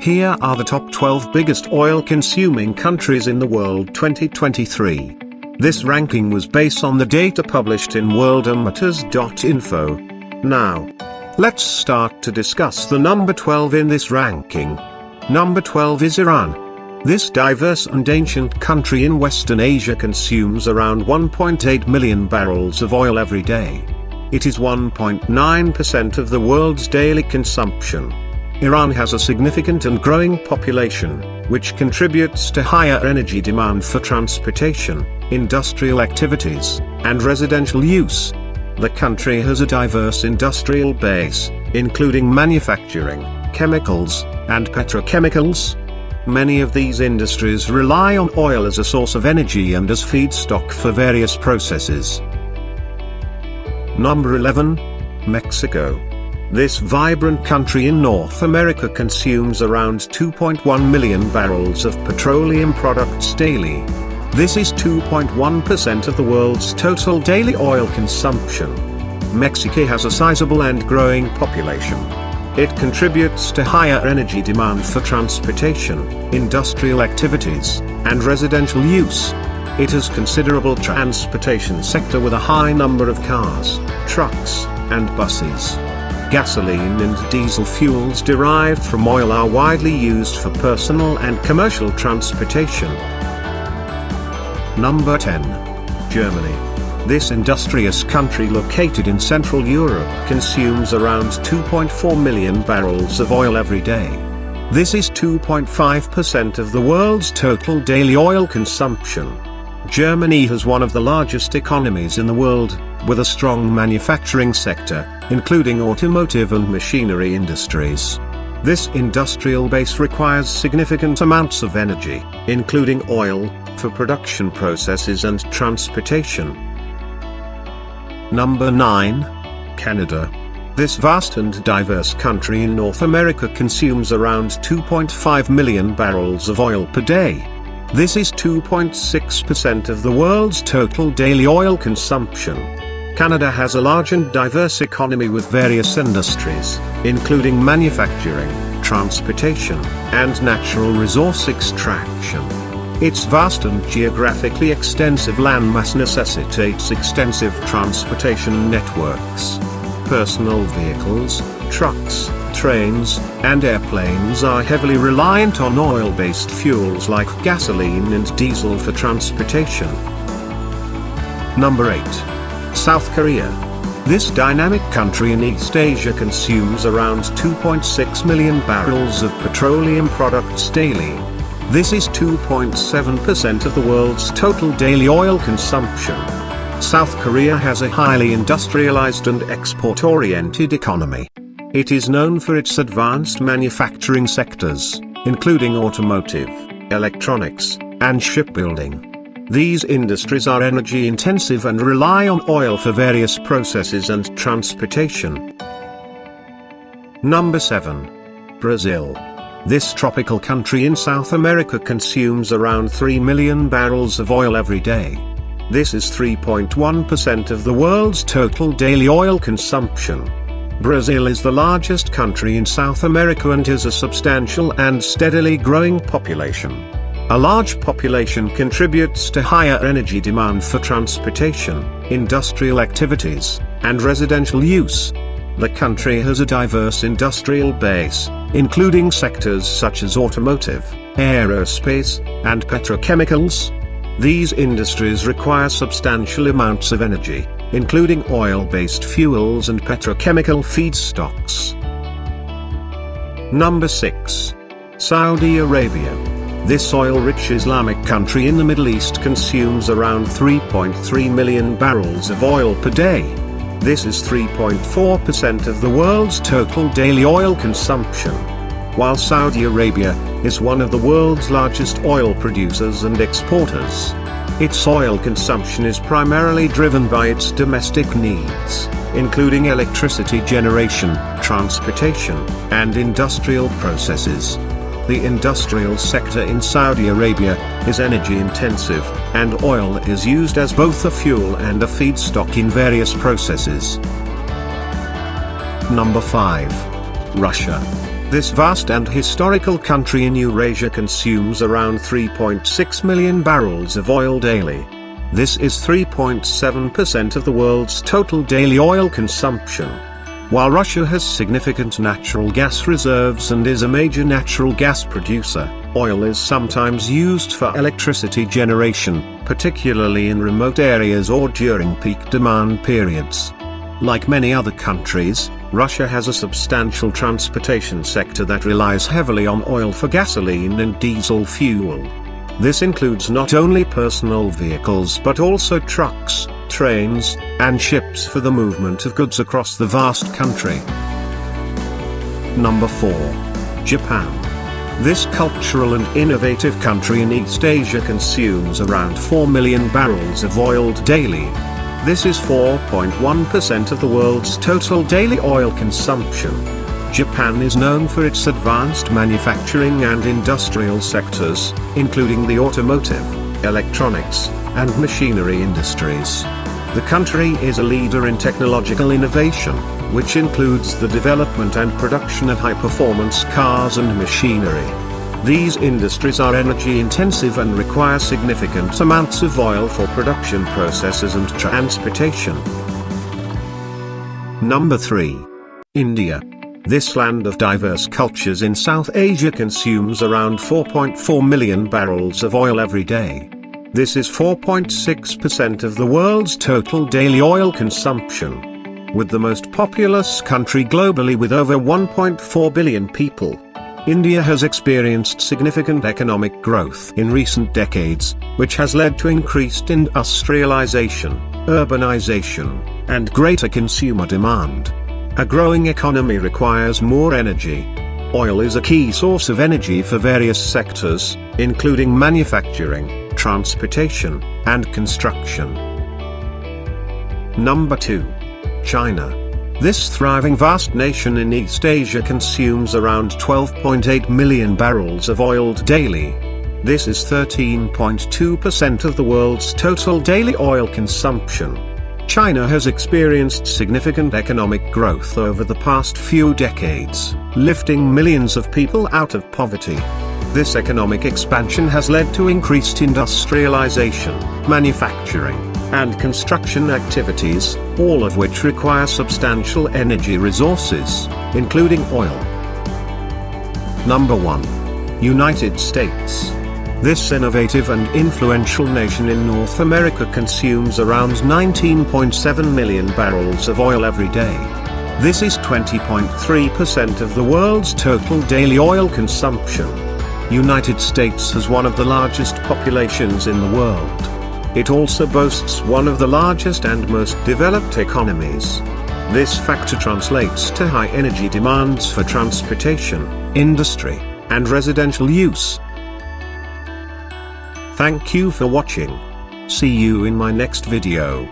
Here are the top 12 biggest oil-consuming countries in the world 2023. This ranking was based on the data published in worldometers.info. Now, let's start to discuss the number 12 in this ranking. Number 12 is Iran. This diverse and ancient country in Western Asia consumes around 1.8 million barrels of oil every day. It is 1.9% of the world's daily consumption. Iran has a significant and growing population, which contributes to higher energy demand for transportation, industrial activities, and residential use. The country has a diverse industrial base, including manufacturing, chemicals, and petrochemicals. Many of these industries rely on oil as a source of energy and as feedstock for various processes. Number 11. Mexico. This vibrant country in North America consumes around 2.1 million barrels of petroleum products daily. This is 2.1% of the world's total daily oil consumption. Mexico has a sizable and growing population. It contributes to higher energy demand for transportation, industrial activities, and residential use. It has considerable transportation sector with a high number of cars, trucks, and buses. Gasoline and diesel fuels derived from oil are widely used for personal and commercial transportation. Number 10. Germany. This industrious country located in Central Europe consumes around 2.4 million barrels of oil every day. This is 2.5% of the world's total daily oil consumption. Germany has one of the largest economies in the world, with a strong manufacturing sector, including automotive and machinery industries. This industrial base requires significant amounts of energy, including oil, for production processes and transportation. Number 9. Canada. This vast and diverse country in North America consumes around 2.5 million barrels of oil per day. This is 2.6% of the world's total daily oil consumption. Canada has a large and diverse economy with various industries, including manufacturing, transportation, and natural resource extraction. Its vast and geographically extensive landmass necessitates extensive transportation networks. Personal vehicles, trucks, trains, and airplanes are heavily reliant on oil-based fuels like gasoline and diesel for transportation. Number 8. South Korea. This dynamic country in East Asia consumes around 2.6 million barrels of petroleum products daily. This is 2.7% of the world's total daily oil consumption. South Korea has a highly industrialized and export-oriented economy. It is known for its advanced manufacturing sectors, including automotive, electronics, and shipbuilding. These industries are energy-intensive and rely on oil for various processes and transportation. Number 7. Brazil. This tropical country in South America consumes around 3 million barrels of oil every day. This is 3.1% of the world's total daily oil consumption. Brazil is the largest country in South America and has a substantial and steadily growing population. A large population contributes to higher energy demand for transportation, industrial activities, and residential use. The country has a diverse industrial base, including sectors such as automotive, aerospace, and petrochemicals. These industries require substantial amounts of energy, including oil-based fuels and petrochemical feedstocks. Number 6. Saudi Arabia. This oil-rich Islamic country in the Middle East consumes around 3.3 million barrels of oil per day. This is 3.4% of the world's total daily oil consumption. While Saudi Arabia is one of the world's largest oil producers and exporters, its oil consumption is primarily driven by its domestic needs, including electricity generation, transportation, and industrial processes. The industrial sector in Saudi Arabia is energy intensive, and oil is used as both a fuel and a feedstock in various processes. Number 5. Russia. This vast and historical country in Eurasia consumes around 3.6 million barrels of oil daily. This is 3.7% of the world's total daily oil consumption. While Russia has significant natural gas reserves and is a major natural gas producer, oil is sometimes used for electricity generation, particularly in remote areas or during peak demand periods. Like many other countries, Russia has a substantial transportation sector that relies heavily on oil for gasoline and diesel fuel. This includes not only personal vehicles but also trucks, trains, and ships for the movement of goods across the vast country. Number 4. Japan. This cultural and innovative country in East Asia consumes around 4 million barrels of oil daily. This is 4.1% of the world's total daily oil consumption. Japan is known for its advanced manufacturing and industrial sectors, including the automotive, electronics, and machinery industries. The country is a leader in technological innovation, which includes the development and production of high-performance cars and machinery. These industries are energy-intensive and require significant amounts of oil for production processes and transportation. Number 3. India. This land of diverse cultures in South Asia consumes around 4.4 million barrels of oil every day. This is 4.6% of the world's total daily oil consumption. With the most populous country globally with over 1.4 billion people, India has experienced significant economic growth in recent decades, which has led to increased industrialization, urbanization, and greater consumer demand. A growing economy requires more energy. Oil is a key source of energy for various sectors, including manufacturing, transportation, and construction. Number 2. China. This thriving vast nation in East Asia consumes around 12.8 million barrels of oil daily. This is 13.2% of the world's total daily oil consumption. China has experienced significant economic growth over the past few decades, lifting millions of people out of poverty. This economic expansion has led to increased industrialization, manufacturing, and construction activities, all of which require substantial energy resources, including oil. Number 1. United States. This innovative and influential nation in North America consumes around 19.7 million barrels of oil every day. This is 20.3% of the world's total daily oil consumption. United States has one of the largest populations in the world. It also boasts one of the largest and most developed economies. This factor translates to high energy demands for transportation, industry, and residential use. Thank you for watching. See you in my next video.